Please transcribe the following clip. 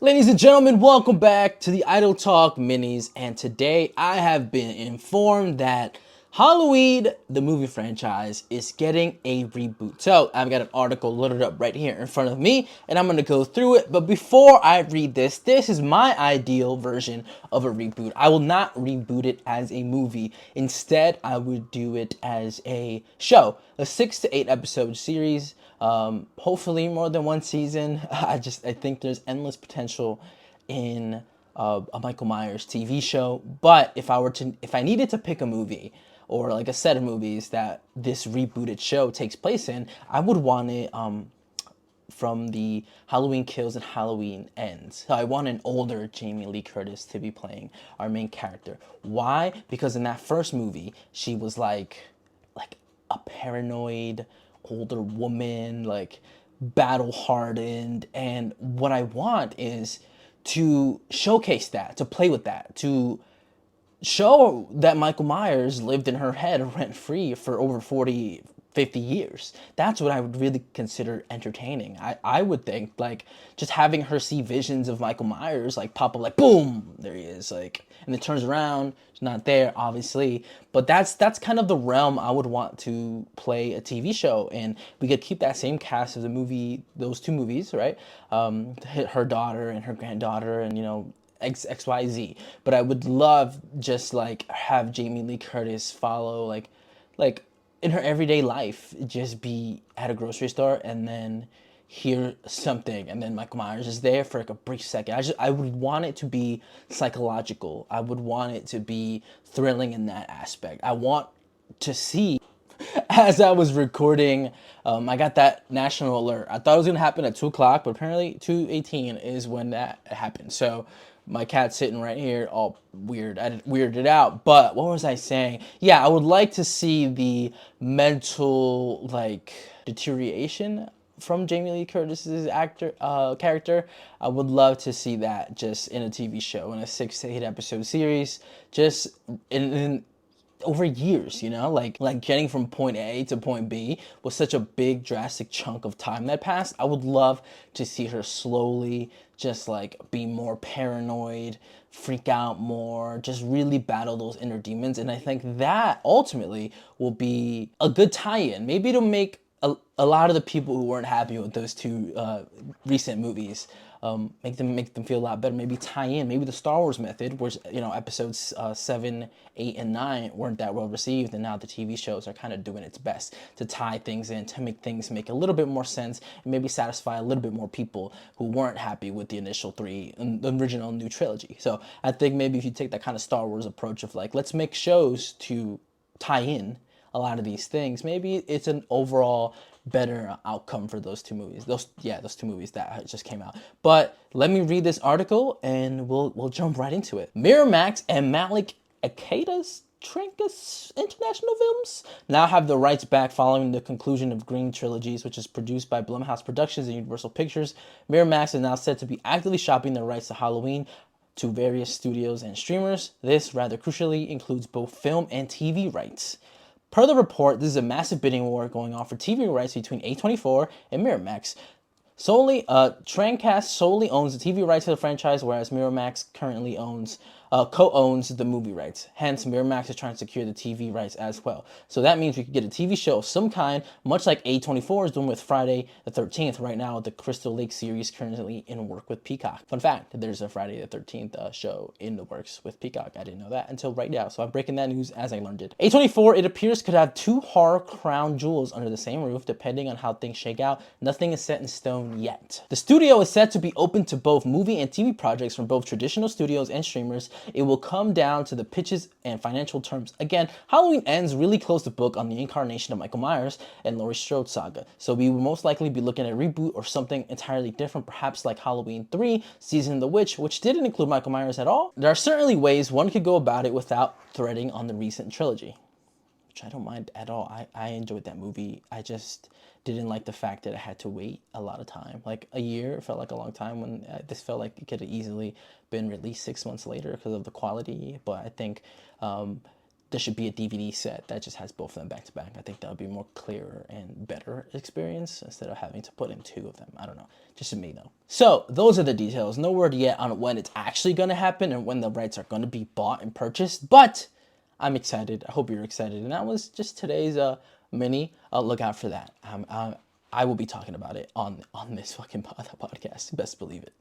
Ladies and gentlemen, welcome back to the Idle Talk Minis, and today I have been informed that Halloween, the movie franchise, is getting a reboot. So I've got an article loaded up right here in front of me, and I'm going to go through it. But before I read this is my ideal version of a reboot. I will not reboot it as a movie. Instead, I would do it as a show, a 6 to 8 episode series. Hopefully more than one season. I think there's endless potential in a Michael Myers TV show. But if I needed to pick a movie or like a set of movies that this rebooted show takes place in, I would want it from the Halloween Kills and Halloween Ends. So I want an older Jamie Lee Curtis to be playing our main character. Why? Because in that first movie, she was like a paranoid older woman, like battle hardened. And what I want is to showcase that, to play with that, to show that Michael Myers lived in her head rent free for over 40, 50 years. That's what I would really consider entertaining. I would think like just having her see visions of Michael Myers like pop up like boom, there he is, like, and then turns around, he's not there, obviously. But that's kind of the realm I would want to play a TV show, and we could keep that same cast of the movie, those two movies, right? Her daughter and her granddaughter, and XYZ. But I would love just like have Jamie Lee Curtis follow like in her everyday life, just be at a grocery store and then hear something, and then Michael Myers is there for like a brief second. I would want it to be psychological. I would want it to be thrilling in that aspect. I want to see as I was recording, I got that national alert. I thought it was gonna happen at 2 o'clock, but apparently 2:18 is when that happened. So my cat's sitting right here, all weird. I weirded out. But what was I saying? Yeah, I would like to see the mental like deterioration from Jamie Lee Curtis's character. I would love to see that just in a TV show, in a 6 to 8 episode series, just in over years, like getting from point A to point B was such a big drastic chunk of time that passed. I would love to see her slowly just like be more paranoid, freak out more, just really battle those inner demons. And I think that ultimately will be a good tie-in. Maybe it'll make a lot of the people who weren't happy with those two recent movies, make them feel a lot better. Maybe tie in, maybe the Star Wars method, where episodes 7, 8, and 9 weren't that well received, and now the TV shows are kind of doing its best to tie things in, to make things make a little bit more sense, and maybe satisfy a little bit more people who weren't happy with the initial three, the original new trilogy. So I think maybe if you take that kind of Star Wars approach of like, let's make shows to tie in a lot of these things, maybe it's an overall better outcome for those two movies. Those two movies that just came out. But let me read this article and we'll jump right into it. Miramax and Malik Akada's Trinkus International Films now have the rights back following the conclusion of Green Trilogies, which is produced by Blumhouse Productions and Universal Pictures. Miramax is now said to be actively shopping the rights to Halloween to various studios and streamers. This, rather crucially, includes both film and TV rights. Per the report, this is a massive bidding war going on for TV rights between A24 and Miramax. Trancast solely owns the TV rights to the franchise, whereas Miramax currently co-owns the movie rights. Hence, Miramax is trying to secure the TV rights as well. So that means we could get a TV show of some kind, much like A24 is doing with Friday the 13th right now, the Crystal Lake series currently in work with Peacock. Fun fact, there's a Friday the 13th show in the works with Peacock. I didn't know that until right now, so I'm breaking that news as I learned it. A24, it appears, could have two horror crown jewels under the same roof, depending on how things shake out. Nothing is set in stone yet. The studio is set to be open to both movie and TV projects from both traditional studios and streamers. It will come down to the pitches and financial terms. Again, Halloween Ends really closed the book on the incarnation of Michael Myers and Laurie Strode saga, so we will most likely be looking at a reboot or something entirely different, perhaps like Halloween 3, Season of the Witch, which didn't include Michael Myers at all. There are certainly ways one could go about it without threading on the recent trilogy, which I don't mind at all. I enjoyed that movie. I just didn't like the fact that I had to wait a lot of time. Like a year felt like a long time, when this felt like it could have easily been released 6 months later because of the quality. But I think there should be a DVD set that just has both of them back to back. I think that would be more clearer and better experience instead of having to put in two of them. I don't know, just to me though. So those are the details. No word yet on when it's actually going to happen and when the rights are going to be bought and purchased, but I'm excited. I hope you're excited. And that was just today's mini. Look out for that. I will be talking about it on this fucking podcast. Best believe it.